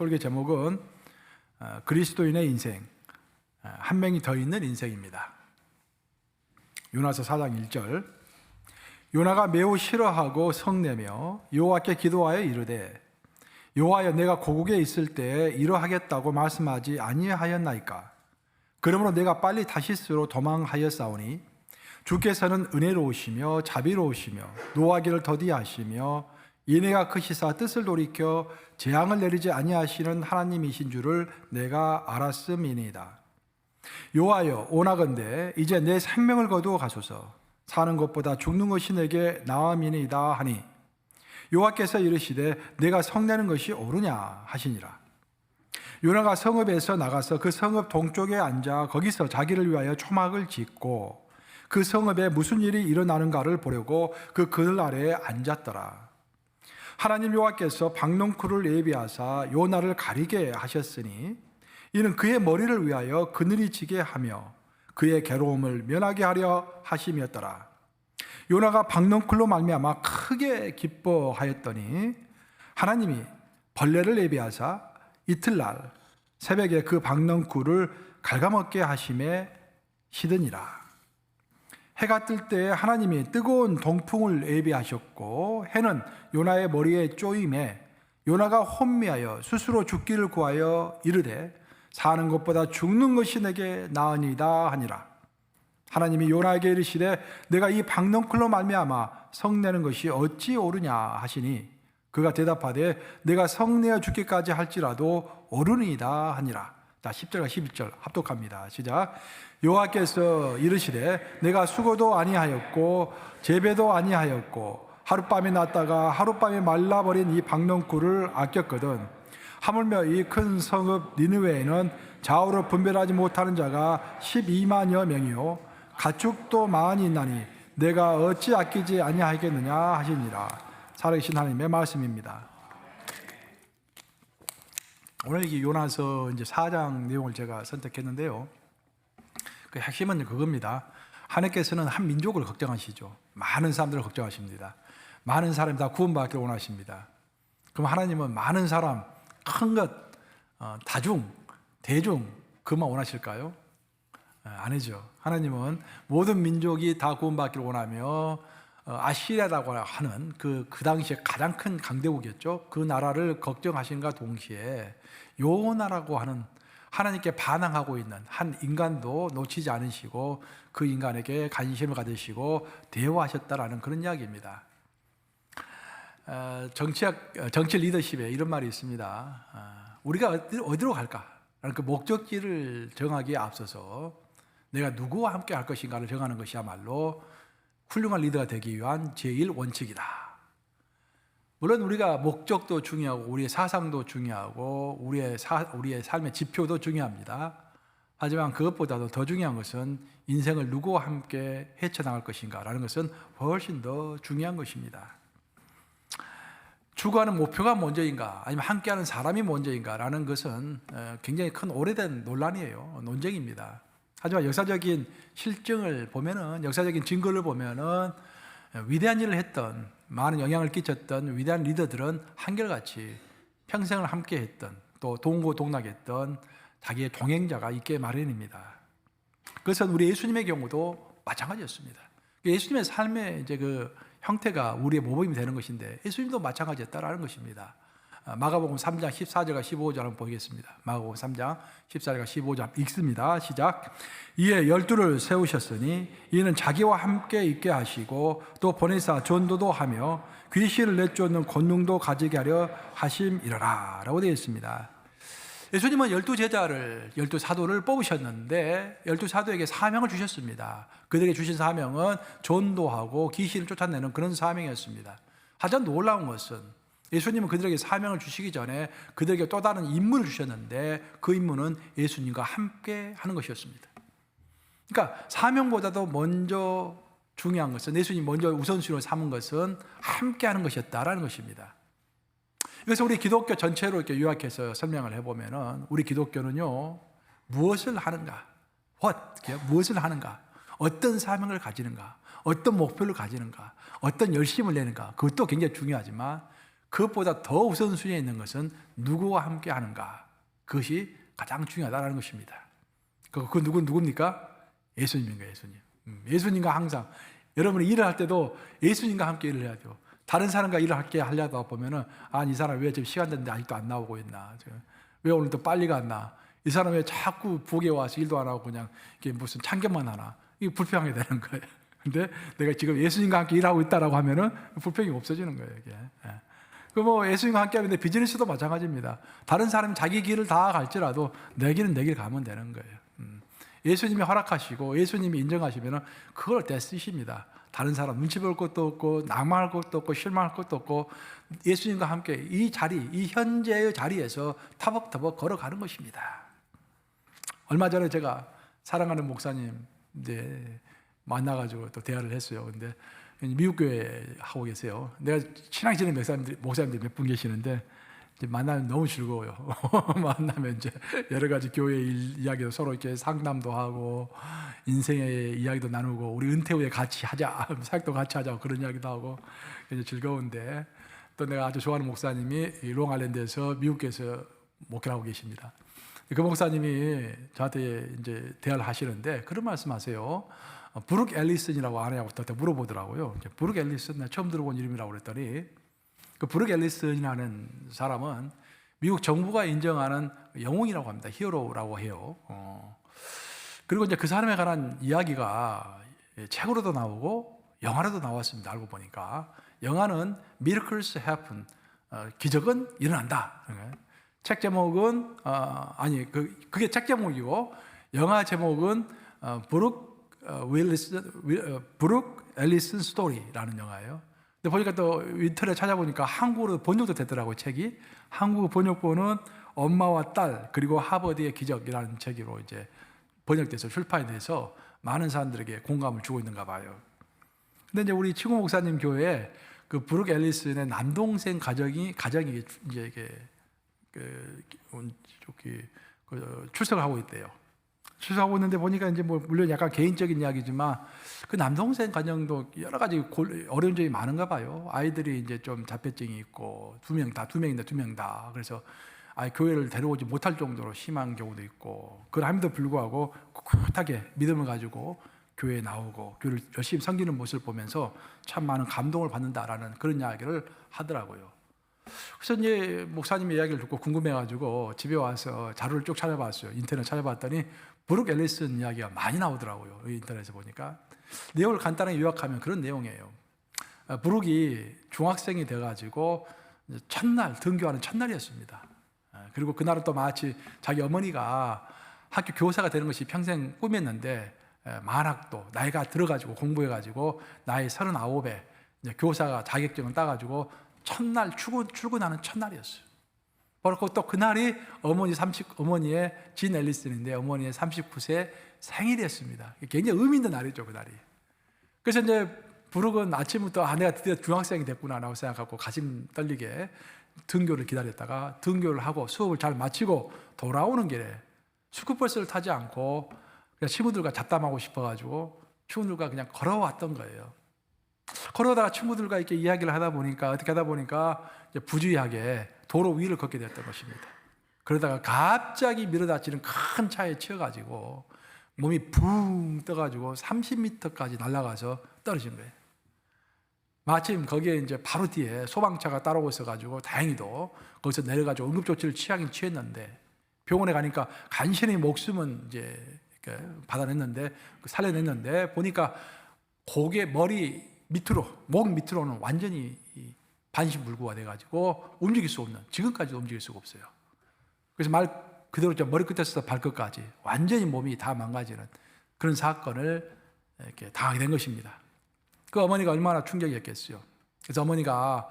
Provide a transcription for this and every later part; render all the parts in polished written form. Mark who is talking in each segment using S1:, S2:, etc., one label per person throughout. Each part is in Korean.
S1: 설교 제목은 그리스도인의 인생, 한 명이 더 있는 인생입니다. 요나서 4장 1절. 요나가 매우 싫어하고 성내며 여호와께 기도하여 이르되 여호와여, 내가 고국에 있을 때에 이러하겠다고 말씀하지 아니하였나이까? 그러므로 내가 빨리 다시스로 도망하였사오니 주께서는 은혜로우시며 자비로우시며 노하기를 더디하시며 이내가 크시사 뜻을 돌이켜 재앙을 내리지 아니하시는 하나님이신 줄을 내가 알았음이니이다. 여호와여, 오나건대 이제 내 생명을 거두어 가소서. 사는 것보다 죽는 것이 내게 나음이니이다 하니 여호와께서 이르시되 내가 성내는 것이 옳으냐 하시니라. 요나가 성읍에서 나가서 그 성읍 동쪽에 앉아 거기서 자기를 위하여 초막을 짓고 그 성읍에 무슨 일이 일어나는가를 보려고 그 그늘 아래에 앉았더라. 하나님 여호와께서 박농쿨을 예비하사 요나를 가리게 하셨으니 이는 그의 머리를 위하여 그늘이 지게 하며 그의 괴로움을 면하게 하려 하심이었더라. 요나가 박농쿨로 말미암아 크게 기뻐하였더니 하나님이 벌레를 예비하사 이틀날 새벽에 그 박농쿨을 갉아먹게 하심에 시드니라. 해가 뜰 때 하나님이 뜨거운 동풍을 예비하셨고 해는 요나의 머리에 쪼임에 요나가 혼미하여 스스로 죽기를 구하여 이르되 사는 것보다 죽는 것이 내게 나으니이다 하니라. 하나님이 요나에게 이르시되 내가 이 박농쿨로 말미암아 성내는 것이 어찌 옳으냐 하시니 그가 대답하되 내가 성내어 죽기까지 할지라도 옳으니이다 하니라. 자, 10절과 11절 합독합니다. 시작. 여호와께서 이르시되 내가 수고도 아니하였고 재배도 아니하였고 하룻밤에 났다가 하룻밤에 말라버린 이 박농쿨을 아꼈거든. 하물며 이 큰 성읍 니느웨에는 좌우로 분별하지 못하는 자가 12만여 명이요 가축도 많이 있나니 내가 어찌 아끼지 아니하겠느냐 하시니라. 살아계신 하나님의 말씀입니다. 오늘 이 요나서 이제 4장 내용을 제가 선택했는데요. 그 핵심은 그겁니다. 하나님께서는 한 민족을 걱정하시죠. 많은 사람들을 걱정하십니다. 많은 사람이 다 구원받기를 원하십니다. 그럼 하나님은 많은 사람, 큰 것, 다중, 대중 그만 원하실까요? 아니죠. 하나님은 모든 민족이 다 구원받기를 원하며 아시리아라고 하는 그 당시에 가장 큰 강대국이었죠. 그 나라를 걱정하신과 동시에 요나라고 하는 하나님께 반항하고 있는 한 인간도 놓치지 않으시고 그 인간에게 관심을 가지시고 대화하셨다라는 그런 이야기입니다. 정치 리더십에 이런 말이 있습니다. 우리가 어디로 갈까? 라는 그 목적지를 정하기에 앞서서 내가 누구와 함께 할 것인가를 정하는 것이야말로 훌륭한 리더가 되기 위한 제1원칙이다. 물론 우리가 목적도 중요하고 우리의 사상도 중요하고 우리의 삶의 지표도 중요합니다. 하지만 그것보다도 더 중요한 것은 인생을 누구와 함께 헤쳐나갈 것인가라는 것은 훨씬 더 중요한 것입니다. 추구하는 목표가 먼저인가 아니면 함께하는 사람이 먼저인가라는 것은 굉장히 큰 오래된 논란이에요. 논쟁입니다. 하지만 역사적인 실증을 보면은, 역사적인 증거를 보면은 위대한 일을 했던, 많은 영향을 끼쳤던 위대한 리더들은 한결같이 평생을 함께 했던, 또 동고동락했던 자기의 동행자가 있게 마련입니다. 그것은 우리 예수님의 경우도 마찬가지였습니다. 예수님의 삶의 이제 그 형태가 우리의 모범이 되는 것인데 예수님도 마찬가지였다라는 것입니다. 마가복음 3장 14절과 15절 한번 보겠습니다. 마가복음 3장 14절과 15절 읽습니다. 시작. 이에 12를 세우셨으니 이는 자기와 함께 있게 하시고 또 보내사 전도도 하며 귀신을 내쫓는 권능도 가지게 하려 하심이라라 라고 되어 있습니다. 예수님은 12제자를, 12사도를 뽑으셨는데 12사도에게 사명을 주셨습니다. 그들에게 주신 사명은 전도하고 귀신을 쫓아내는 그런 사명이었습니다. 하지만 놀라운 것은 예수님은 그들에게 사명을 주시기 전에 그들에게 또 다른 임무를 주셨는데 그 임무는 예수님과 함께 하는 것이었습니다. 그러니까 사명보다도 먼저 중요한 것은, 예수님 먼저 우선순위로 삼은 것은 함께 하는 것이었다라는 것입니다. 그래서 우리 기독교 전체로 이렇게 요약해서 설명을 해보면은 우리 기독교는요, 무엇을 하는가? 무엇을 하는가? 어떤 사명을 가지는가? 어떤 목표를 가지는가? 어떤 열심을 내는가? 그것도 굉장히 중요하지만 그것보다 더 우선순위에 있는 것은 누구와 함께 하는가. 그것이 가장 중요하다는 것입니다. 그 누굽니까? 예수님인 거예요. 예수님과 항상 여러분이 일을 할 때도 예수님과 함께 일을 해야 돼요. 다른 사람과 일을 함께 하려다 보면은 이 사람 왜 지금 시간 됐는데 아직도 안 나오고 있나? 왜 오늘 또 빨리 갔나? 이 사람 왜 자꾸 부엌에 와서 일도 안 하고 그냥 이게 무슨 참견만 하나? 이게 불평하게 되는 거예요. 근데 내가 지금 예수님과 함께 일하고 있다라고 하면은 불평이 없어지는 거예요. 이게. 예수님과 함께 하는데 비즈니스도 마찬가지입니다. 다른 사람이 자기 길을 다 갈지라도 내 길은 내 길 가면 되는 거예요. 예수님이 허락하시고 예수님이 인정하시면은 그걸 때 쓰십니다. 다른 사람 눈치 볼 것도 없고 낙망할 것도 없고 실망할 것도 없고 예수님과 함께 이 현재의 자리에서 타벅타벅 걸어가는 것입니다. 얼마 전에 제가 사랑하는 목사님 만나가지고 또 대화를 했어요. 근데 미국 교회 하고 계세요. 내가 친하게 지내는 목사님들이 몇 분 계시는데 만나면 너무 즐거워요. 만나면 이제 여러 가지 교회 이야기도 서로 이렇게 상담도 하고 인생의 이야기도 나누고 우리 은퇴 후에 같이 하자, 사역도 같이 하자 그런 이야기도 하고 이제 즐거운데 또 내가 아주 좋아하는 목사님이 롱아일랜드에서 미국에서 목회를 하고 계십니다. 그 목사님이 저한테 이제 대화를 하시는데 그런 말씀하세요. 브룩 앨리슨이라고 아냐고 또 물어보더라고요. 브룩 앨리슨 나 처음 들어본 이름이라고 그랬더니 그 브룩 앨리슨이라는 사람은 미국 정부가 인정하는 영웅이라고 합니다. 히어로라고 해요. 그리고 이제 그 사람에 관한 이야기가 책으로도 나오고 영화로도 나왔습니다. 알고 보니까 영화는 Miracles Happen, 기적은 일어난다. 책 제목은 그게 책 제목이고 영화 제목은 브룩 앨리슨 스토리라는 영화예요. 근데 보니까 또 인터넷 찾아보니까 한국어로 번역도 됐더라고요. 책이 한국어 번역본은 엄마와 딸 그리고 하버드의 기적이라는 책으로 이제 번역돼서 출판이 돼서 많은 사람들에게 공감을 주고 있는가 봐요. 근데 이제 우리 치구 목사님 교회에 그 브룩 앨리슨의 남동생 가정이 이제 이게 출석을 하고 있대요. 출석하고 있는데 보니까 이제 물론 약간 개인적인 이야기지만 그 남동생 가정도 여러 가지 어려운 점이 많은가 봐요. 아이들이 이제 좀 자폐증이 있고 두 명 다. 그래서 교회를 데려오지 못할 정도로 심한 경우도 있고 그럼에도 불구하고 꿋꿋하게 믿음을 가지고 교회에 나오고 교회를 열심히 섬기는 모습을 보면서 참 많은 감동을 받는다라는 그런 이야기를 하더라고요. 그래서 이제 목사님의 이야기를 듣고 궁금해가지고 집에 와서 자료를 쭉 찾아봤어요. 인터넷 찾아봤더니 브룩 앨리슨 이야기가 많이 나오더라고요. 인터넷에 보니까 내용을 간단하게 요약하면 그런 내용이에요. 브룩이 중학생이 돼가지고 첫날 등교하는 첫날이었습니다. 그리고 그날은 또 마치 자기 어머니가 학교 교사가 되는 것이 평생 꿈이었는데 만학도 나이가 들어가지고 공부해가지고 나이 39에 교사가 자격증을 따가지고 첫날 출근하는 첫날이었어요. 그리고 또 그날이 어머니의 진 앨리슨인데 어머니의 39세 생일이었습니다. 굉장히 의미 있는 날이죠, 그날이. 그래서 이제 브룩은 아침부터 내가 드디어 중학생이 됐구나라고 생각하고 가슴 떨리게 등교를 기다렸다가 등교를 하고 수업을 잘 마치고 돌아오는 길에 스쿨버스를 타지 않고 그냥 친구들과 잡담하고 싶어가지고 친구들과 그냥 걸어왔던 거예요. 걸어다가 친구들과 이렇게 이야기를 어떻게 하다 보니까 이제 부주의하게 도로 위를 걷게 됐던 것입니다. 그러다가 갑자기 밀어닥치는 큰 차에 치여가지고 몸이 붕 떠가지고 30m까지 날아가서 떨어진 거예요. 마침 거기에 이제 바로 뒤에 소방차가 따라오고 있어가지고 다행히도 거기서 내려가지고 응급조치를 취하긴 취했는데 병원에 가니까 간신히 목숨은 이제 받아냈는데 살려냈는데 보니까 고개 머리 밑으로 목 밑으로는 완전히 반신불구가 돼가지고 움직일 수 없는 지금까지도 움직일 수가 없어요. 그래서 말 그대로 머리끝에서 발끝까지 완전히 몸이 다 망가지는 그런 사건을 이렇게 당하게 된 것입니다. 그 어머니가 얼마나 충격이었겠어요. 그래서 어머니가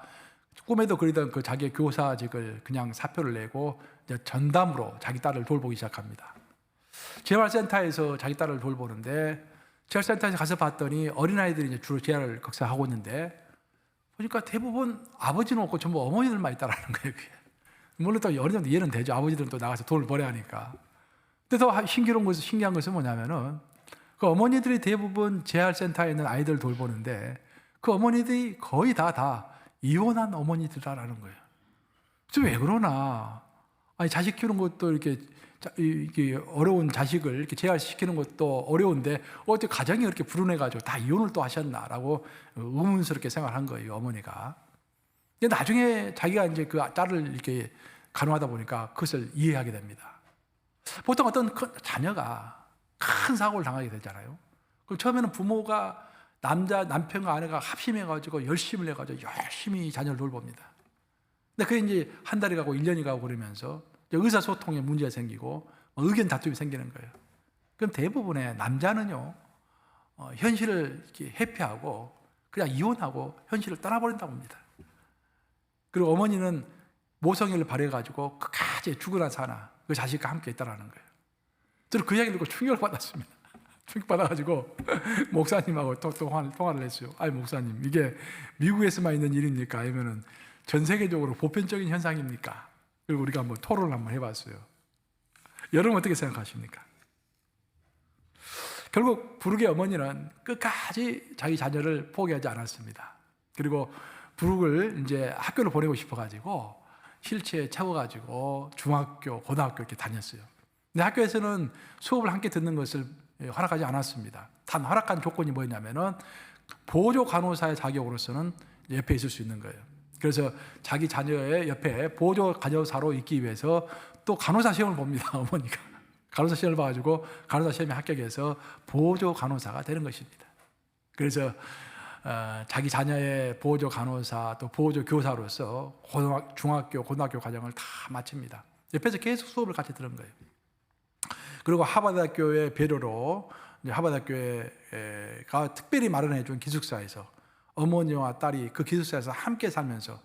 S1: 꿈에도 그리던 그 자기의 교사직을 그냥 사표를 내고 이제 전담으로 자기 딸을 돌보기 시작합니다. 재활센터에서 자기 딸을 돌보는데 재활센터에 가서 봤더니 어린아이들이 이제 주로 재활을 거기서 하고 있는데 보니까 대부분 아버지는 없고 전부 어머니들만 있다라는 거예요. 그게. 물론 또 어느 정도 이해는 되죠. 아버지들은 또 나가서 돈을 벌어야 하니까. 근데 더 신기한 것은 뭐냐면은 그 어머니들이 대부분 재활센터에 있는 아이들을 돌보는데 그 어머니들이 거의 다 이혼한 어머니들이라는 거예요. 그래서 왜 그러나? 아니, 자식 키우는 것도 이렇게 어려운 자식을 이렇게 재활시키는 것도 어려운데 어떻게 가정이 그렇게 불운해가지고 다 이혼을 또 하셨나라고 의문스럽게 생각한 거예요, 어머니가. 근데 나중에 자기가 이제 그 딸을 이렇게 간호하다 보니까 그것을 이해하게 됩니다. 보통 어떤 자녀가 큰 사고를 당하게 되잖아요. 그럼 처음에는 부모가 남편과 아내가 합심해가지고 열심을 해가지고 열심히 자녀를 돌봅니다. 근데 그게 이제 한 달이 가고 1년이 가고 그러면서 의사소통에 문제가 생기고 의견 다툼이 생기는 거예요. 그럼 대부분의 남자는요, 현실을 이렇게 회피하고 그냥 이혼하고 현실을 떠나버린다고 합니다. 그리고 어머니는 모성애를 발휘해가지고 끝까지 죽으나 사나 그 자식과 함께 있다는 거예요. 저는 그 이야기를 듣고 충격을 받았습니다. 충격받아가지고 목사님하고 또 통화를 했어요. 아니, 목사님, 이게 미국에서만 있는 일입니까? 아니면은 전 세계적으로 보편적인 현상입니까? 그리고 우리가 한번 토론을 한번 해봤어요. 여러분 어떻게 생각하십니까? 결국 부룩의 어머니는 끝까지 자기 자녀를 포기하지 않았습니다. 그리고 부룩을 이제 학교를 보내고 싶어가지고 휠체어에 채워가지고 중학교, 고등학교 이렇게 다녔어요. 근데 학교에서는 수업을 함께 듣는 것을 허락하지 않았습니다. 단 허락한 조건이 뭐냐면은 보조 간호사의 자격으로서는 옆에 있을 수 있는 거예요. 그래서 자기 자녀의 옆에 보조 간호사로 있기 위해서 또 간호사 시험을 봅니다. 어머니가 간호사 시험을 봐가지고 간호사 시험에 합격해서 보조 간호사가 되는 것입니다. 그래서 자기 자녀의 보조 간호사 또 보조 교사로서 중학교, 고등학교 과정을 다 마칩니다. 옆에서 계속 수업을 같이 들은 거예요. 그리고 하버드학교의 배려로 하버드학교가 특별히 마련해 준 기숙사에서 어머니와 딸이 그 기숙사에서 함께 살면서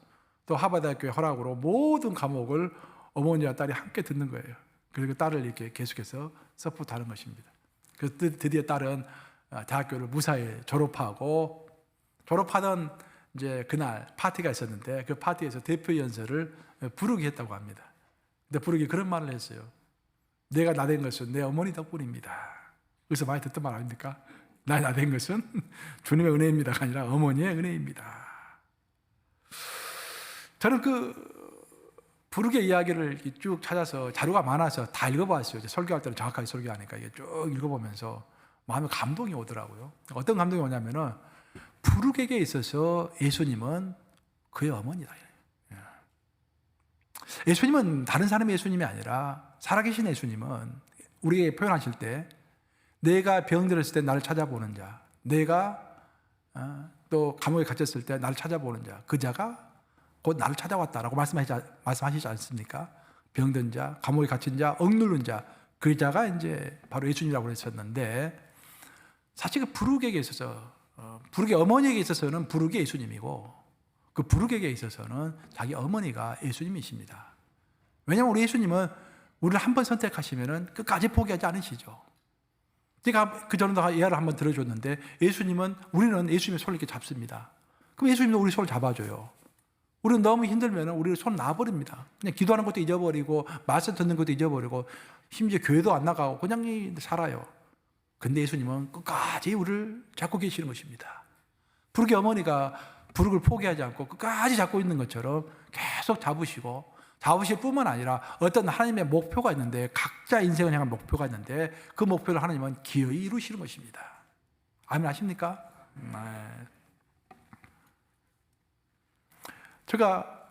S1: 또 하버드학교의 허락으로 모든 과목을 어머니와 딸이 함께 듣는 거예요. 그리고 딸을 이렇게 계속해서 서포트하는 것입니다. 그래서 드디어 딸은 대학교를 무사히 졸업하던 이제 그날 파티가 있었는데 그 파티에서 대표 연설을 부룩이 했다고 합니다. 근데 부룩이 그런 말을 했어요. 내가 나된 것은 내 어머니 덕분입니다. 여기서 많이 듣던 말 아닙니까? 나된 것은 주님의 은혜입니다가 아니라 어머니의 은혜입니다. 저는 그 부룩의 이야기를 쭉 찾아서 자료가 많아서 다 읽어봤어요. 설교할 때는 정확하게 설교하니까 이게 쭉 읽어보면서 마음에 감동이 오더라고요. 어떤 감동이 오냐면은 부룩에게 있어서 예수님은 그의 어머니다. 예수님은 다른 사람의 예수님이 아니라 살아계신 예수님은 우리에게 표현하실 때 내가 병들었을 때 나를 찾아보는 자, 내가 또 감옥에 갇혔을 때 나를 찾아보는 자, 그 자가 곧 나를 찾아왔다라고 말씀하시지 않습니까? 병든 자, 감옥에 갇힌 자, 억누른 자, 그 자가 이제 바로 예수님이라고 했었는데 사실 그 부룩에게 있어서 부룩의 어머니에게 있어서는 부룩이 예수님이고 그 부룩에게 있어서는 자기 어머니가 예수님이십니다. 왜냐하면 우리 예수님은 우리를 한번 선택하시면 끝까지 포기하지 않으시죠. 제가 그 전에도 예화를 한번 들어줬는데 우리는 예수님의 손을 이렇게 잡습니다. 그럼 예수님도 우리 손을 잡아줘요. 우리는 너무 힘들면 우리 손 놔버립니다. 그냥 기도하는 것도 잊어버리고 말씀 듣는 것도 잊어버리고 심지어 교회도 안 나가고 그냥 살아요. 근데 예수님은 끝까지 우리를 잡고 계시는 것입니다. 부룩의 어머니가 부룩을 포기하지 않고 끝까지 잡고 있는 것처럼 계속 잡으실 뿐만 아니라 어떤 하나님의 목표가 있는데 각자 인생을 향한 목표가 있는데 그 목표를 하나님은 기어이 이루시는 것입니다. 아멘 하십니까? 제가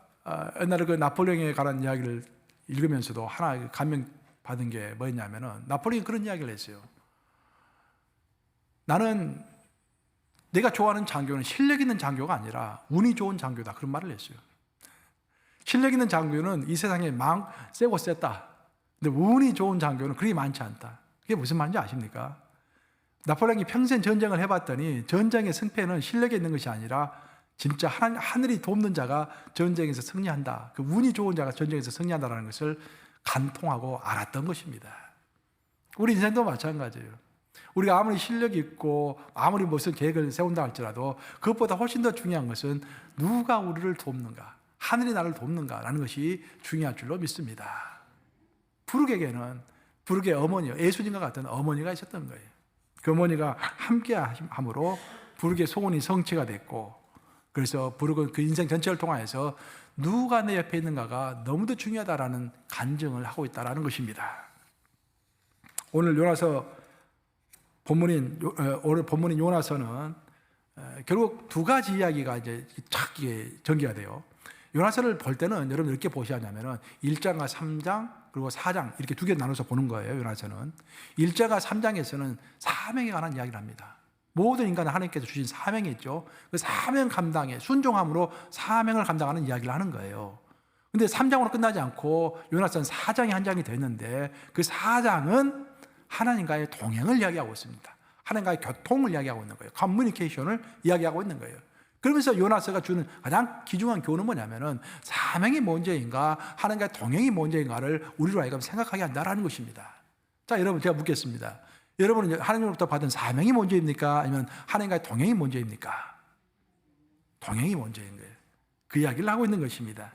S1: 옛날에 그 나폴레옹에 관한 이야기를 읽으면서도 하나 감명받은 게 뭐였냐면은 나폴레옹이 그런 이야기를 했어요. 나는 내가 좋아하는 장교는 실력 있는 장교가 아니라 운이 좋은 장교다. 그런 말을 했어요. 실력 있는 장교는 이 세상에 세고 셌다. 근데 운이 좋은 장교는 그리 많지 않다. 그게 무슨 말인지 아십니까? 나폴레옹이 평생 전쟁을 해봤더니 전쟁의 승패는 실력에 있는 것이 아니라 진짜 하늘이 돕는 자가 전쟁에서 승리한다. 그 운이 좋은 자가 전쟁에서 승리한다는 것을 간통하고 알았던 것입니다. 우리 인생도 마찬가지예요. 우리가 아무리 실력이 있고 아무리 무슨 계획을 세운다 할지라도 그것보다 훨씬 더 중요한 것은 누가 우리를 돕는가, 하늘이 나를 돕는가라는 것이 중요할 줄로 믿습니다. 부룩에게는 부룩의 어머니요, 예수님과 같은 어머니가 있었던 거예요. 그 어머니가 함께 함으로 부룩의 소원이 성취가 됐고 그래서 부르고 그 인생 전체를 통하여서 누가 내 옆에 있는가가 너무도 중요하다라는 간증을 하고 있다라는 것입니다. 오늘 오늘 본문인 요나서는 결국 두 가지 이야기가 이제 착 전개가 돼요. 요나서를 볼 때는 여러분 이렇게 보셔야 하냐면은 1장과 3장 그리고 4장 이렇게 두 개 나눠서 보는 거예요. 요나서는 1장과 3장에서는 사명에 관한 이야기를 합니다. 모든 인간은 하나님께서 주신 사명이 있죠. 그 사명 감당에 순종함으로 사명을 감당하는 이야기를 하는 거예요. 근데 3장으로 끝나지 않고 요나서는 4장이 한 장이 됐는데 그 4장은 하나님과의 동행을 이야기하고 있습니다. 하나님과의 교통을 이야기하고 있는 거예요. 커뮤니케이션을 이야기하고 있는 거예요. 그러면서 요나서가 주는 가장 귀중한 교훈은 뭐냐면은 사명이 문제인가 하나님과의 동행이 문제인가를 우리로 하여금 생각하게 한다라는 것입니다. 자, 여러분 제가 묻겠습니다. 여러분은 하나님으로부터 받은 사명이 문제입니까? 아니면 하나님과의 동행이 문제입니까? 동행이 문제인 거예요. 그 이야기를 하고 있는 것입니다.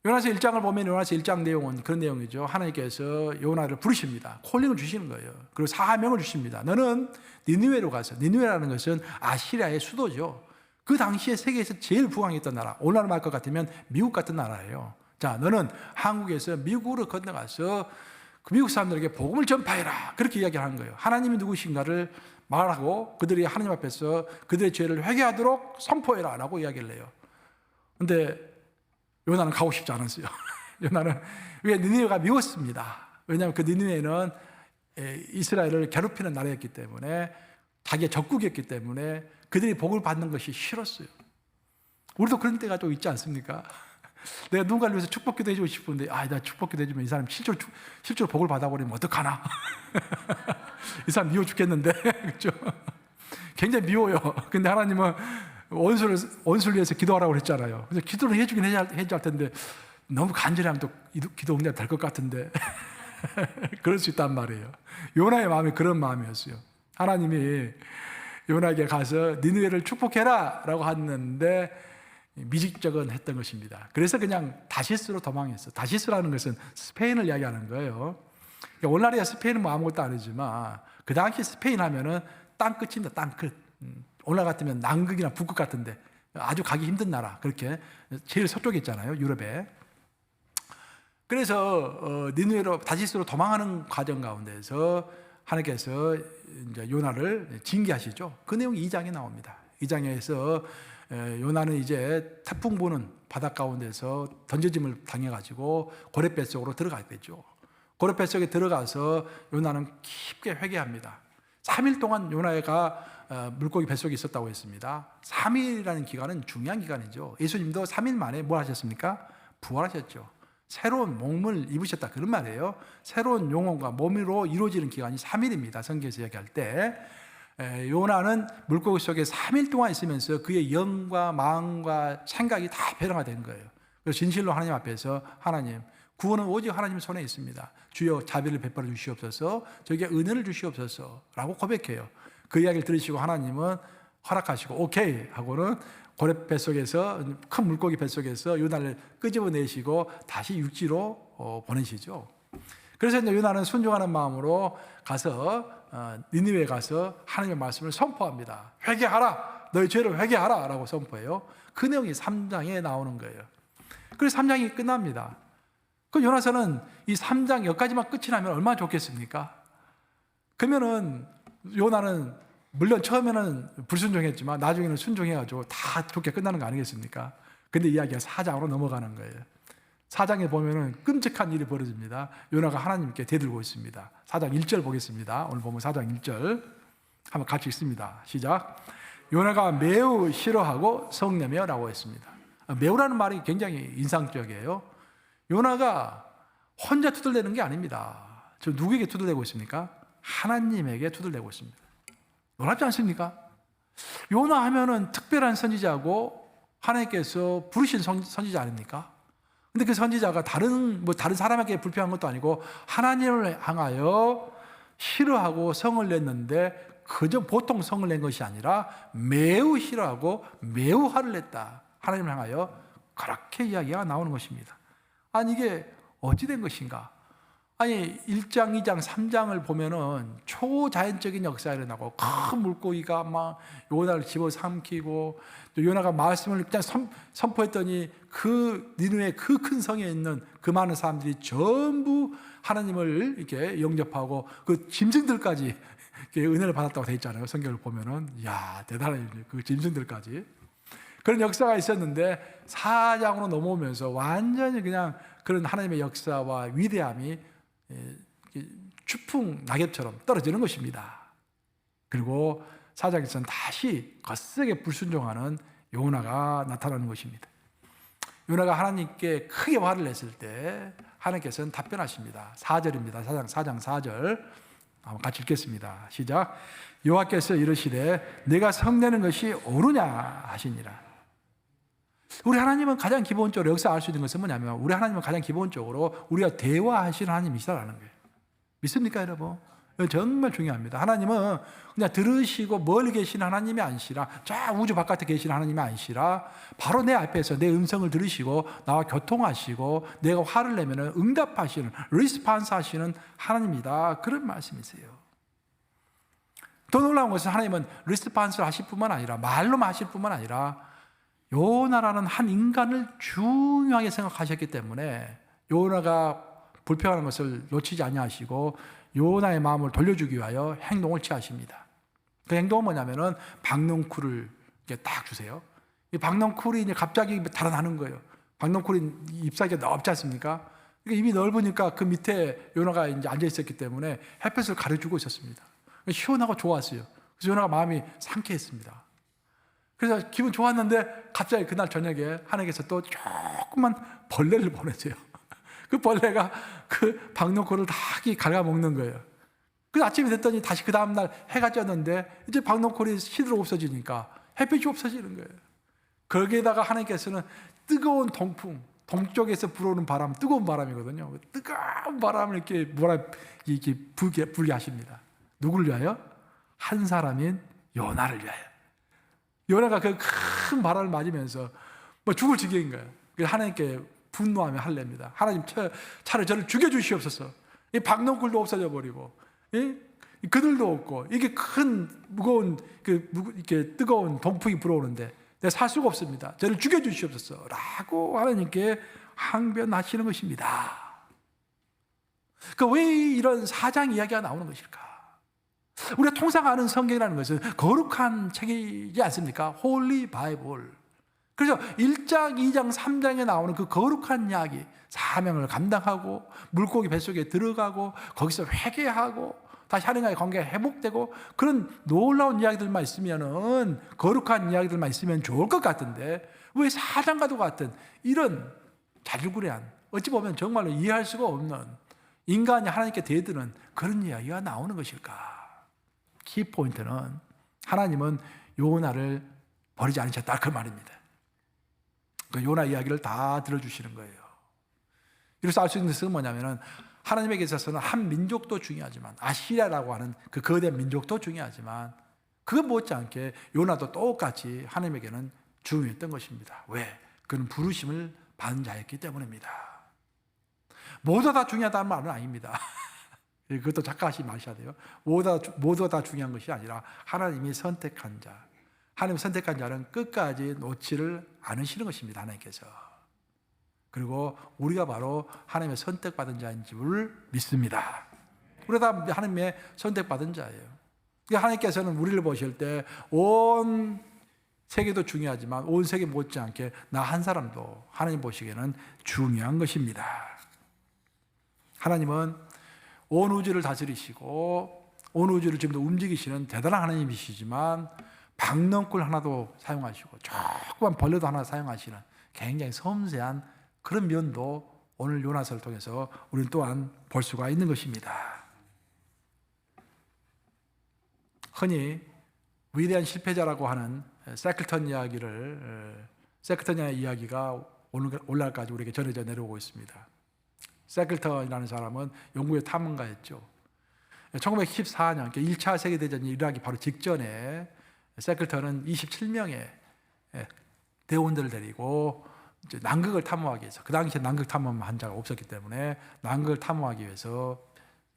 S1: 요나서 1장을 보면 요나서 1장 내용은 그런 내용이죠. 하나님께서 요나를 부르십니다. 콜링을 주시는 거예요. 그리고 사명을 주십니다. 너는 니느웨로 가서, 니느웨라는 것은 아시리아의 수도죠. 그 당시에 세계에서 제일 부강했던 나라, 오늘날 말 것 같으면 미국 같은 나라예요. 자, 너는 한국에서 미국으로 건너가서 그 미국 사람들에게 복음을 전파해라. 그렇게 이야기를 하는 거예요. 하나님이 누구신가를 말하고 그들이 하나님 앞에서 그들의 죄를 회개하도록 선포해라 라고 이야기를 해요. 근데 요나는 가고 싶지 않았어요. 요나는 왜 니느웨가 미웠습니다. 왜냐하면 그 니느웨는 이스라엘을 괴롭히는 나라였기 때문에 자기의 적국이었기 때문에 그들이 복을 받는 것이 싫었어요. 우리도 그런 때가 또 있지 않습니까? 내가 누군가를 위해서 축복기도 해주고 싶은데 나 축복기도 해주면 이 사람 실제로 복을 받아버리면 어떡하나? 이 사람 미워 죽겠는데 그렇죠? 굉장히 미워요. 근데 하나님은 원수를 위해서 기도하라고 그랬잖아요. 그래서 기도를 해주긴 해야 할 텐데 너무 간절히 하면 또 기도 응답 될 것 같은데 그럴 수 있단 말이에요. 요나의 마음이 그런 마음이었어요. 하나님이 요나에게 가서 니느웨를 축복해라 라고 하는데 미직적은 했던 것입니다. 그래서 그냥 다시스로 도망했어요. 다시스라는 것은 스페인을 이야기하는 거예요. 그러니까 오늘날이야 스페인은 뭐 아무것도 아니지만 그 당시 스페인 하면은 땅끝입니다. 땅끝. 오늘날 같으면 남극이나 북극 같은데 아주 가기 힘든 나라. 그렇게 제일 서쪽에 있잖아요. 유럽에. 그래서 니느웨로 다시스로 도망하는 과정 가운데서 하나님께서 이제 요나를 징계하시죠. 그 내용이 2장에 나옵니다. 2장에서 요나는 이제 태풍 부는 바닷 가운데서 던져짐을 당해가지고 고래뱃 속으로 들어가게 되죠. 고래뱃 속에 들어가서 요나는 깊게 회개합니다. 3일 동안 요나가 물고기 뱃속에 있었다고 했습니다. 3일이라는 기간은 중요한 기간이죠. 예수님도 3일 만에 뭘 하셨습니까? 부활하셨죠. 새로운 몸을 입으셨다 그런 말이에요. 새로운 영혼과 몸으로 이루어지는 기간이 3일입니다. 성경에서 이야기할 때 요나는 물고기 속에 3일 동안 있으면서 그의 영과 마음과 생각이 다 변화된 거예요. 그래서 진실로 하나님 앞에서 하나님 구원은 오직 하나님 손에 있습니다. 주여 자비를 베풀어 주시옵소서, 저에게 은혜를 주시옵소서 라고 고백해요. 그 이야기를 들으시고 하나님은 허락하시고 오케이 하고는 고래 뱃속에서 큰 물고기 뱃속에서 요나를 끄집어내시고 다시 육지로 보내시죠. 그래서 이제 요나는 순종하는 마음으로 가서 니느웨에 가서 하나님의 말씀을 선포합니다. 회개하라, 너희 죄를 회개하라 라고 선포해요. 그 내용이 3장에 나오는 거예요. 그래서 3장이 끝납니다. 그 요나서는 이 3장 여기까지만 끝이 나면 얼마나 좋겠습니까? 그러면은 요나는 물론 처음에는 불순종했지만 나중에는 순종해가지고 다 좋게 끝나는 거 아니겠습니까? 근데 이야기가 4장으로 넘어가는 거예요. 4장에 보면은 끔찍한 일이 벌어집니다. 요나가 하나님께 대들고 있습니다. 4장 1절 보겠습니다. 오늘 보면 4장 1절 한번 같이 읽습니다. 시작. 요나가 매우 싫어하고 성내며 라고 했습니다. 매우라는 말이 굉장히 인상적이에요. 요나가 혼자 투덜대는 게 아닙니다. 저 누구에게 투덜대고 있습니까? 하나님에게 투덜대고 있습니다. 놀랍지 않습니까? 요나 하면은 특별한 선지자고 하나님께서 부르신 선지자 아닙니까? 근데 그 선지자가 다른 사람에게 불평한 것도 아니고 하나님을 향하여 싫어하고 성을 냈는데 그저 보통 성을 낸 것이 아니라 매우 싫어하고 매우 화를 냈다. 하나님을 향하여 그렇게 이야기가 나오는 것입니다. 아니 이게 어찌 된 것인가? 아니 1장, 2장, 3장을 보면은 초자연적인 역사가 일어나고 큰 물고기가 막 요나를 집어삼키고 또 요나가 말씀을 그냥 선포했더니 그 니느웨 그 큰 성에 있는 그 많은 사람들이 전부 하나님을 이렇게 영접하고 그 짐승들까지 은혜를 받았다고 돼 있잖아요. 성경을 보면은 이야 대단해요. 그 짐승들까지 그런 역사가 있었는데 4장으로 넘어오면서 완전히 그냥 그런 하나님의 역사와 위대함이 추풍 낙엽처럼 떨어지는 것입니다. 그리고 4장에서는 다시 거세게 불순종하는 요나가 나타나는 것입니다. 요나가 하나님께 크게 화를 냈을 때 하나님께서는 답변하십니다. 4절입니다. 4장 4절 한번 같이 읽겠습니다. 시작. 여호와께서 이르시되 내가 성내는 것이 옳으냐 하시니라. 우리 하나님은 가장 기본적으로 여기서 알 수 있는 것은 뭐냐면 우리 하나님은 가장 기본적으로 우리가 대화하시는 하나님이시라는 거예요. 믿습니까 여러분? 정말 중요합니다. 하나님은 그냥 들으시고 멀리 계시는 하나님이 아니시라 저 우주 바깥에 계시는 하나님이 아니시라 바로 내 앞에서 내 음성을 들으시고 나와 교통하시고 내가 화를 내면 응답하시는 리스판스 하시는 하나님이다. 그런 말씀이세요. 더 놀라운 것은 하나님은 리스판스를 하실 뿐만 아니라 말로만 하실 뿐만 아니라 요나라는 한 인간을 중요하게 생각하셨기 때문에 요나가 불평하는 것을 놓치지 아니하시고 요나의 마음을 돌려주기 위하여 행동을 취하십니다. 그 행동은 뭐냐면은 박넝쿨을 이렇게 딱 주세요. 이 박넝쿨이 이제 갑자기 달아나는 거예요. 박넝쿨이 잎사귀가 넓지 않습니까? 입이 넓으니까 그 밑에 요나가 이제 앉아 있었기 때문에 햇볕을 가려주고 있었습니다. 시원하고 좋았어요. 그래서 요나가 마음이 상쾌했습니다. 그래서 기분 좋았는데 갑자기 그날 저녁에 하나님께서 또 조그만 벌레를 보내세요. 그 벌레가 그 박농콜을 다 갉아먹는 거예요. 그래서 아침이 됐더니 다시 그 다음날 해가 졌는데 이제 박농콜이 시들어 없어지니까 햇빛이 없어지는 거예요. 거기에다가 하나님께서는 뜨거운 동풍, 동쪽에서 불어오는 바람, 뜨거운 바람이거든요. 뜨거운 바람을 이렇게 불게 하십니다. 누구를 위하여? 한 사람인 요나를 위하여. 요나가 그 큰 바람을 맞으면서 뭐 죽을 지경인 거예요. 그래서 하나님께 분노하며 할례입니다. 하나님 차라리 저를 죽여주시옵소서. 이 박농쿨도 없어져 버리고, 그늘도 없고, 이게 큰 무거운 이렇게 뜨거운 동풍이 불어오는데 내가 살 수가 없습니다. 저를 죽여주시옵소서라고 하나님께 항변하시는 것입니다. 그 왜 이런 사장 이야기가 나오는 것일까? 우리가 통상 아는 성경이라는 것은 거룩한 책이지 않습니까? 홀리 바이블. 그래서 1장, 2장, 3장에 나오는 그 거룩한 이야기, 사명을 감당하고 물고기 뱃속에 들어가고 거기서 회개하고 다시 하나님과의 관계가 회복되고 그런 놀라운 이야기들만 있으면은 거룩한 이야기들만 있으면 좋을 것 같은데 왜 4장과도 같은 이런 자질구레한 어찌 보면 정말로 이해할 수가 없는 인간이 하나님께 대드는 그런 이야기가 나오는 것일까? 키포인트는 하나님은 요나를 버리지 않으셨다 그 말입니다. 그 요나 이야기를 다 들어주시는 거예요. 이로써 알 수 있는 것은 뭐냐면은 하나님에게 있어서는 한 민족도 중요하지만 아시리아라고 하는 그 거대한 민족도 중요하지만 그것 못지않게 요나도 똑같이 하나님에게는 중요했던 것입니다. 왜? 그는 부르심을 받은 자였기 때문입니다. 모두 다 중요하다는 말은 아닙니다. 그것도 착각하지 마셔야 돼요. 모두 다 중요한 것이 아니라 하나님이 선택한 자, 하나님 선택한 자는 끝까지 놓지를 않으시는 것입니다. 하나님께서. 그리고 우리가 바로 하나님의 선택받은 자인 줄을 믿습니다. 우리가 다 하나님의 선택받은 자예요. 하나님께서는 우리를 보실 때 온 세계도 중요하지만 온 세계 못지않게 나 한 사람도 하나님 보시기에는 중요한 것입니다. 하나님은 온 우주를 다스리시고 온 우주를 지금도 움직이시는 대단한 하나님이시지만 박넝쿨 하나도 사용하시고 조그만 벌레도 하나 사용하시는 굉장히 섬세한 그런 면도 오늘 요나서를 통해서 우리는 또한 볼 수가 있는 것입니다. 흔히 위대한 실패자라고 하는 세클턴 이야기가 오늘날까지 우리에게 전해져 내려오고 있습니다. 세클턴이라는 사람은 영국의 탐험가였죠. 1914년 1차 세계대전이 일어나기 바로 직전에 세클턴은 27명의 대원들을 데리고 이제 남극을 탐험하기 위해서, 그 당시에 남극 탐험 환자가 없었기 때문에 남극을 탐험하기 위해서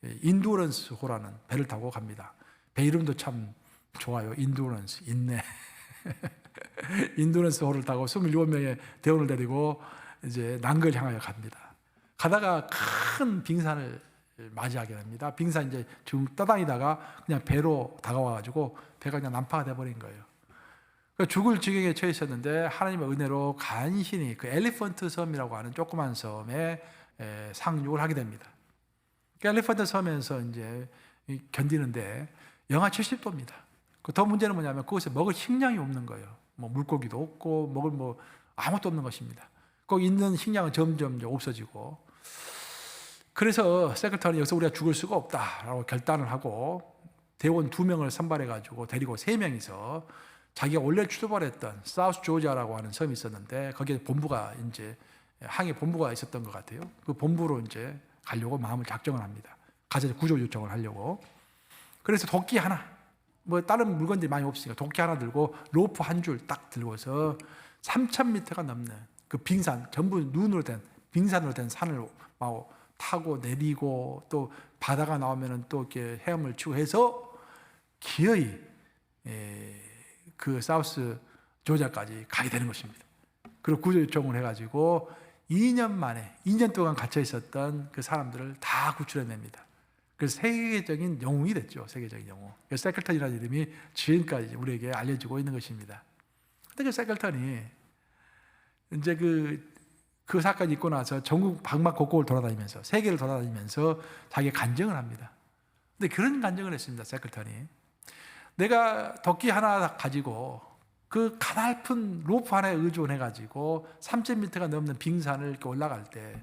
S1: 인두런스호라는 배를 타고 갑니다. 배 이름도 참 좋아요. 인두런스, 인내. 인두런스호를 타고 27명의 대원을 데리고 이제 남극을 향하여 갑니다. 가다가 큰 빙산을 맞이하게 됩니다. 빙산 이제 쭉 떠다니다가 그냥 배로 다가와가지고 배가 그냥 난파가 돼버린 거예요. 죽을 지경에 처해 있었는데 하나님의 은혜로 간신히 그 엘리펀트 섬이라고 하는 조그만 섬에 상륙을 하게 됩니다. 그 엘리펀트 섬에서 이제 견디는데 영하 70도입니다. 더 문제는 뭐냐면 그곳에 먹을 식량이 없는 거예요. 뭐 물고기도 없고 먹을 뭐 아무것도 없는 것입니다. 거기 있는 식량은 점점 없어지고, 그래서 세크터는 여기서 우리가 죽을 수가 없다라고 결단을 하고 대원 2명을 선발해가지고 데리고 3명이서 자기가 원래 출발했던 사우스 조지아라고 하는 섬이 있었는데 거기에 본부가 이제 항해 본부가 있었던 것 같아요. 그 본부로 이제 가려고 마음을 작정을 합니다. 가서 구조 요청을 하려고. 그래서 도끼 하나, 뭐 다른 물건들이 많이 없으니까 도끼 하나 들고 로프 한 줄 딱 들고서 3,000m가 넘는 그 빙산, 전부 눈으로 된 빙산으로 된 산을 막 타고 내리고 또 바다가 나오면은 또 이렇게 헤엄을 치고 해서 기어이 그 사우스 조지아까지 가게 되는 것입니다. 그리고 구조 요청을 해가지고 2년 만에 2년 동안 갇혀 있었던 그 사람들을 다 구출해냅니다. 그래서 세계적인 영웅이 됐죠. 세계적인 영웅. 세클턴이라는 이름이 지금까지 우리에게 알려지고 있는 것입니다. 근데 그 세클턴이 이제 그 사건이 있고 나서 전국 방방곡곡을 돌아다니면서 세계를 돌아다니면서 자기가 간증을 합니다. 근데 그런 간증을 했습니다. 세클턴이. 내가 도끼 하나 가지고 그 가냘픈 로프 하나에 의존해가지고 3,000m가 넘는 빙산을 이렇게 올라갈 때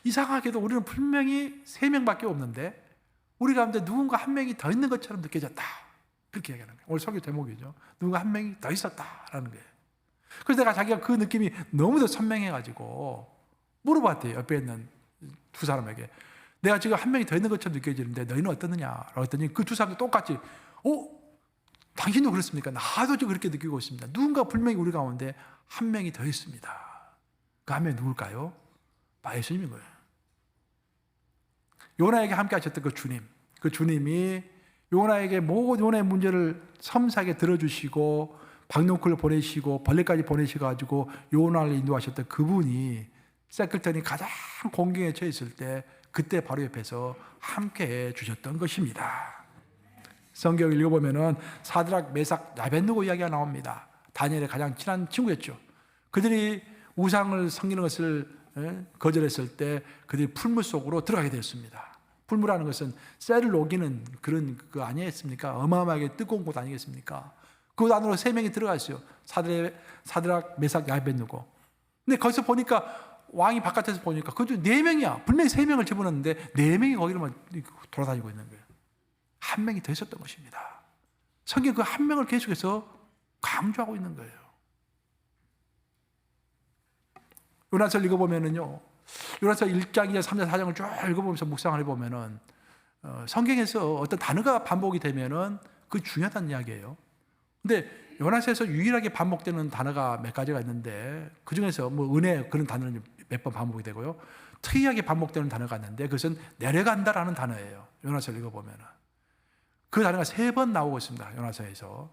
S1: 이상하게도 우리는 분명히 3명밖에 없는데 우리 가운데 누군가 한 명이 더 있는 것처럼 느껴졌다. 그렇게 얘기하는 거예요. 오늘 설교 제목이죠. 누군가 한 명이 더 있었다라는 거예요. 그래서 내가 자기가 그 느낌이 너무도 선명해가지고 물어봤대요. 옆에 있는 두 사람에게. 내가 지금 한 명이 더 있는 것처럼 느껴지는데 너희는 어떻느냐라고 했더니 그 두 사람도 똑같이 당신도 그렇습니까? 나도 지금 그렇게 느끼고 있습니다. 누군가 분명히 우리 가운데 한 명이 더 있습니다. 그 한 명이 누굴까요? 예수님인 거예요. 요나에게 함께 하셨던 그 주님이 요나에게 모든 요나의 문제를 섬세하게 들어주시고 박농쿨을 보내시고 벌레까지 보내셔가지고 요나를 인도하셨던 그분이 세클턴이 가장 공경에 처해 있을 때 그때 바로 옆에서 함께 해주셨던 것입니다. 성경을 읽어보면은 사드락, 메삭, 아벳느고 이야기가 나옵니다. 다니엘의 가장 친한 친구였죠. 그들이 우상을 섬기는 것을 거절했을 때 그들이 풀물 속으로 들어가게 되었습니다. 풀물이라는 것은 쇠를 녹이는 그런 그 아니겠습니까? 어마어마하게 뜨거운 곳 아니겠습니까? 그 안으로 3명이 들어갔어요. 사드락, 메삭, 아벳느고. 근데 거기서 보니까 왕이 바깥에서 보니까 그중 4명이야. 분명히 3명을 집어넣는데 4명이 거기로만 돌아다니고 있는 거예요. 한 명이 더 있었던 것입니다. 성경 그 한 명을 계속해서 강조하고 있는 거예요. 요나서를 읽어보면은요, 요나서 1장, 2장, 3장, 4장을 쭉 읽어보면서 묵상을 해보면은 성경에서 어떤 단어가 반복이 되면은 그 중요하다는 이야기예요. 근데 요나서에서 유일하게 반복되는 단어가 몇 가지가 있는데 그 중에서 뭐 은혜 그런 단어는 몇 번 반복이 되고요. 특이하게 반복되는 단어가 있는데 그것은 내려간다라는 단어예요. 요나서를 읽어보면은. 그 단어가 3번 나오고 있습니다. 요나서에서.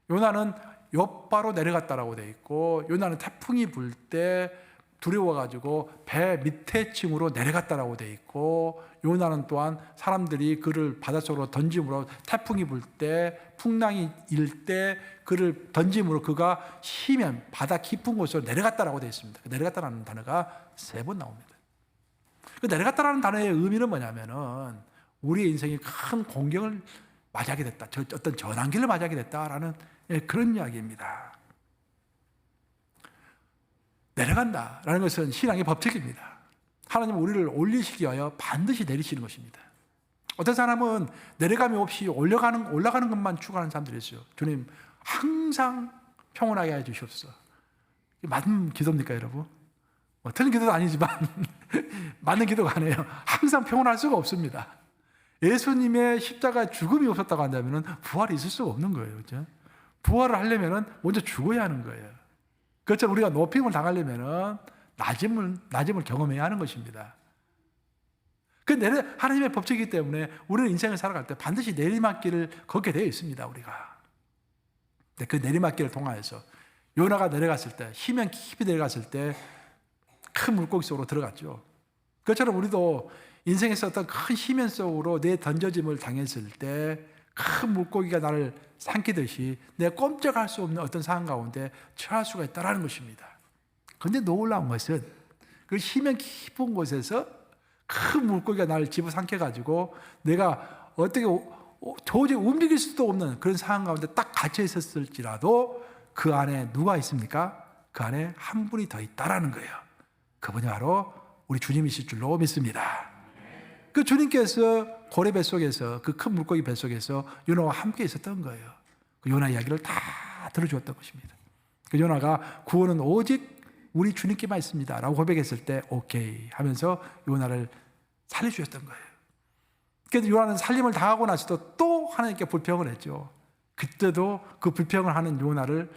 S1: 요나는 욥바로 내려갔다라고 되어 있고 요나는 태풍이 불 때 두려워가지고 배 밑에 층으로 내려갔다라고 되어 있고 요나는 또한 사람들이 그를 바닷속으로 던짐으로 태풍이 불 때 풍랑이 일 때 그를 던짐으로 그가 쉬면 바다 깊은 곳으로 내려갔다라고 되어 있습니다. 내려갔다라는 단어가 3번 나옵니다. 그 내려갔다라는 단어의 의미는 뭐냐면은 우리의 인생이 큰 공경을 맞이하게 됐다. 어떤 전환기를 맞이하게 됐다라는 그런 이야기입니다. 내려간다라는 것은 신앙의 법칙입니다. 하나님은 우리를 올리시기 위하여 반드시 내리시는 것입니다. 어떤 사람은 내려감이 없이 올라가는 것만 추구하는 사람들이 있어요. 주님 항상 평온하게 해 주시옵소서. 맞는 기도입니까 여러분? 틀린 기도도 아니지만 맞는 기도가 아니에요. 항상 평온할 수가 없습니다. 예수님의 십자가 죽음이 없었다고 한다면 부활이 있을 수가 없는 거예요. 그렇죠? 부활을 하려면 먼저 죽어야 하는 거예요. 그것처럼 우리가 높임을 당하려면은 낮음을 경험해야 하는 것입니다. 하나님의 법칙이기 때문에 우리는 인생을 살아갈 때 반드시 내리막길을 걷게 되어 있습니다, 우리가. 근데 그 내리막길을 통하여서 요나가 내려갔을 때, 희면 깊이 내려갔을 때 큰 물고기 속으로 들어갔죠. 그것처럼 우리도 인생에서 어떤 큰 희면 속으로 내 던져짐을 당했을 때 큰 물고기가 나를 삼키듯이 내가 꼼짝할 수 없는 어떤 상황 가운데 처할 수가 있다는 것입니다. 그런데 놀라운 것은 그 희면 깊은 곳에서 큰 물고기가 나를 집어삼켜가지고 내가 어떻게 도저히 움직일 수도 없는 그런 상황 가운데 딱 갇혀 있었을지라도 그 안에 누가 있습니까? 그 안에 한 분이 더 있다라는 거예요. 그분이 바로 우리 주님이실 줄로 믿습니다. 그 주님께서 고래 뱃속에서 그 큰 물고기 뱃속에서 요나와 함께 있었던 거예요. 그 요나 이야기를 다 들어주었던 것입니다. 그 요나가 구원은 오직 우리 주님께만 있습니다 라고 고백했을 때 오케이 하면서 요나를 살려주셨던 거예요. 그래서 요나는 살림을 당하고 나서도 또 하나님께 불평을 했죠. 그때도 그 불평을 하는 요나를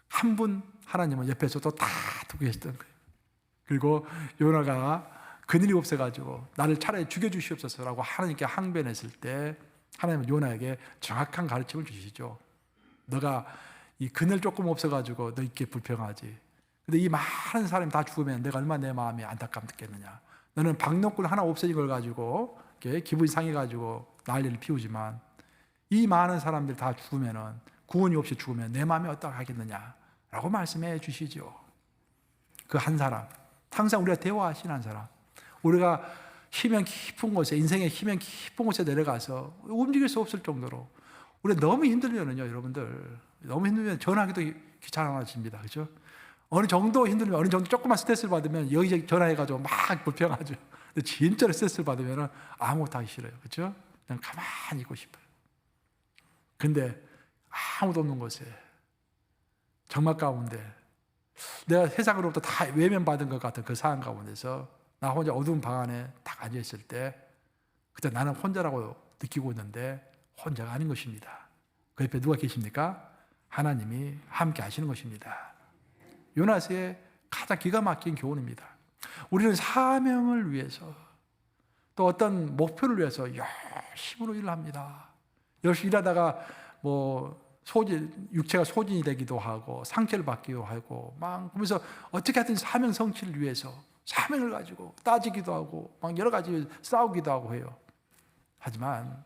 S1: 한 분 하나님은 옆에서 또 다 두고 계셨던 거예요. 그리고 요나가 그늘이 없어가지고 나를 차라리 죽여주시옵소서라고 하나님께 항변했을 때 하나님은 요나에게 정확한 가르침을 주시죠. 너가 이 그늘 조금 없어가지고 너 이렇게 불평하지. 근데 이 많은 사람이 다 죽으면 내가 얼마나 내 마음이 안타깝겠느냐. 너는 박농꾼 하나 없어진 걸 가지고 이렇게 기분이 상해가지고 난리를 피우지만 이 많은 사람들 다 죽으면은 구원이 없이 죽으면 내 마음이 어떡하겠느냐라고 말씀해 주시죠. 그 한 사람, 항상 우리가 대화하시는 한 사람, 우리가 희명 깊은 곳에, 인생의 희명 깊은 곳에 내려가서 움직일 수 없을 정도로 우리가 너무 힘들면은요, 여러분들 너무 힘들면 전화하기도 귀찮아집니다. 그렇죠? 어느 정도 힘들면, 어느 정도 조금만 스트레스를 받으면 여기저기 전화해가지고 막 불평하죠. 근데 진짜로 스트레스를 받으면 아무것도 하기 싫어요. 그렇죠? 그냥 가만히 있고 싶어요. 근데 아무도 없는 곳에, 정막 가운데, 내가 세상으로부터 다 외면받은 것 같은 그 상황 가운데서 나 혼자 어두운 방 안에 딱 앉아있을 때 그때 나는 혼자라고 느끼고 있는데 혼자가 아닌 것입니다. 그 옆에 누가 계십니까? 하나님이 함께 하시는 것입니다. 요나스의 가장 기가 막힌 교훈입니다. 우리는 사명을 위해서 또 어떤 목표를 위해서 열심으로 일을 합니다. 열심히 일하다가 육체가 소진이 되기도 하고 상처를 받기도 하고 막 그러면서 어떻게 하든 사명 성취를 위해서 사명을 가지고 따지기도 하고 막 여러 가지 싸우기도 하고 해요. 하지만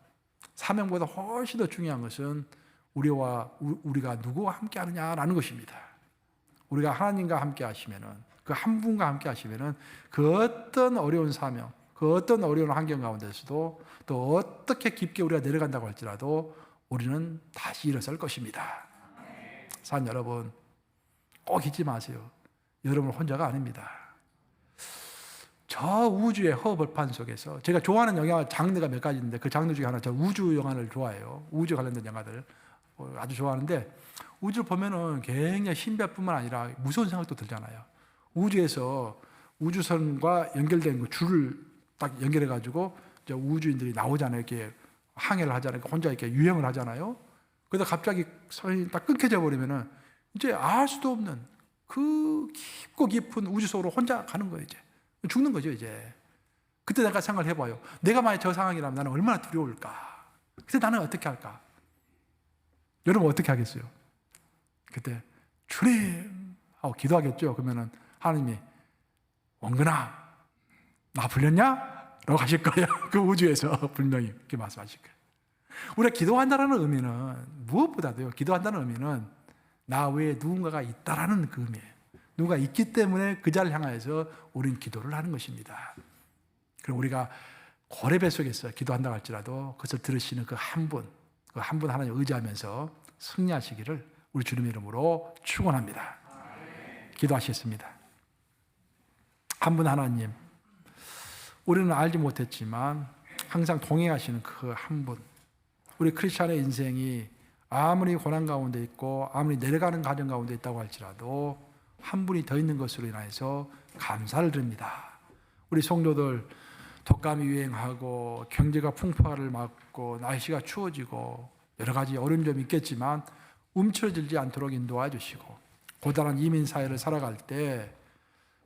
S1: 사명보다 훨씬 더 중요한 것은 우리가 누구와 함께 하느냐라는 것입니다. 우리가 하나님과 함께 하시면은, 그 한 분과 함께 하시면은 그 어떤 어려운 사명, 그 어떤 어려운 환경 가운데서도 또 어떻게 깊게 우리가 내려간다고 할지라도 우리는 다시 일어설 것입니다. 산 여러분, 꼭 잊지 마세요. 여러분 혼자가 아닙니다. 저 우주의 허벌판 속에서 제가 좋아하는 영화 장르가 몇 가지 있는데 그 장르 중에 하나, 저 우주 영화를 좋아해요. 우주 관련된 영화들 아주 좋아하는데, 우주를 보면은 굉장히 신비뿐만 아니라 무서운 생각도 들잖아요. 우주에서 우주선과 연결된 그 줄을 딱 연결해가지고 우주인들이 나오잖아요. 이렇게 항해를 하잖아요. 혼자 이렇게 유행을 하잖아요. 그러다 갑자기 선이 딱 끊겨져 버리면은 이제 알 수도 없는 그 깊고 깊은 우주 속으로 혼자 가는 거예요. 이제 죽는 거죠. 이제 그때 내가 생각을 해봐요. 내가 만약 저 상황이라면 나는 얼마나 두려울까. 그때 나는 어떻게 할까? 여러분 어떻게 하겠어요? 그때 주님 하고 기도하겠죠. 그러면은 하나님이 원근아 나 불렸냐? 라고 하실 거예요. 그 우주에서 분명히 그렇게 말씀하실 거예요. 우리가 기도한다는 의미는 무엇보다도요, 기도한다는 의미는 나 외에 누군가가 있다라는 그 의미예요. 누가 있기 때문에 그 자를 향해서 우리는 기도를 하는 것입니다. 그럼 우리가 고래 뱃속에서 기도한다고 할지라도 그것을 들으시는 그 한 분 하나님 의지하면서 승리하시기를 우리 주님의 이름으로 축원합니다. 기도하시겠습니다. 한 분 하나님, 우리는 알지 못했지만 항상 동행하시는 그 한 분, 우리 크리스찬의 인생이 아무리 고난 가운데 있고 아무리 내려가는 과정 가운데 있다고 할지라도 한 분이 더 있는 것으로 인해서 감사를 드립니다. 우리 성도들 독감이 유행하고 경제가 풍파를 맞고 날씨가 추워지고 여러 가지 어려운 점이 있겠지만 움츠러들지 않도록 인도해 주시고 고단한 이민 사회를 살아갈 때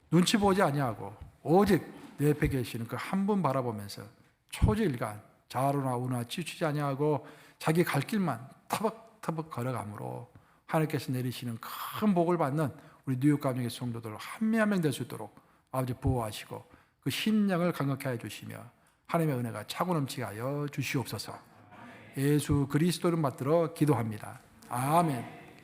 S1: 눈치 보지 아니하고 오직 내 옆에 계시는 그 한 분 바라보면서 초지일간 좌우나 우나 치우치지 아니하고 자기 갈 길만 터벅터벅 걸어가므로 하나님께서 내리시는 큰 복을 받는 우리 뉴욕 가정의 성도들 한 명 한 명 될 수 있도록 아버지 보호하시고 그 심령을 강력하게 해주시며 하나님의 은혜가 차고 넘치게 하여 주시옵소서. 예수 그리스도를 받들어 기도합니다. 아멘.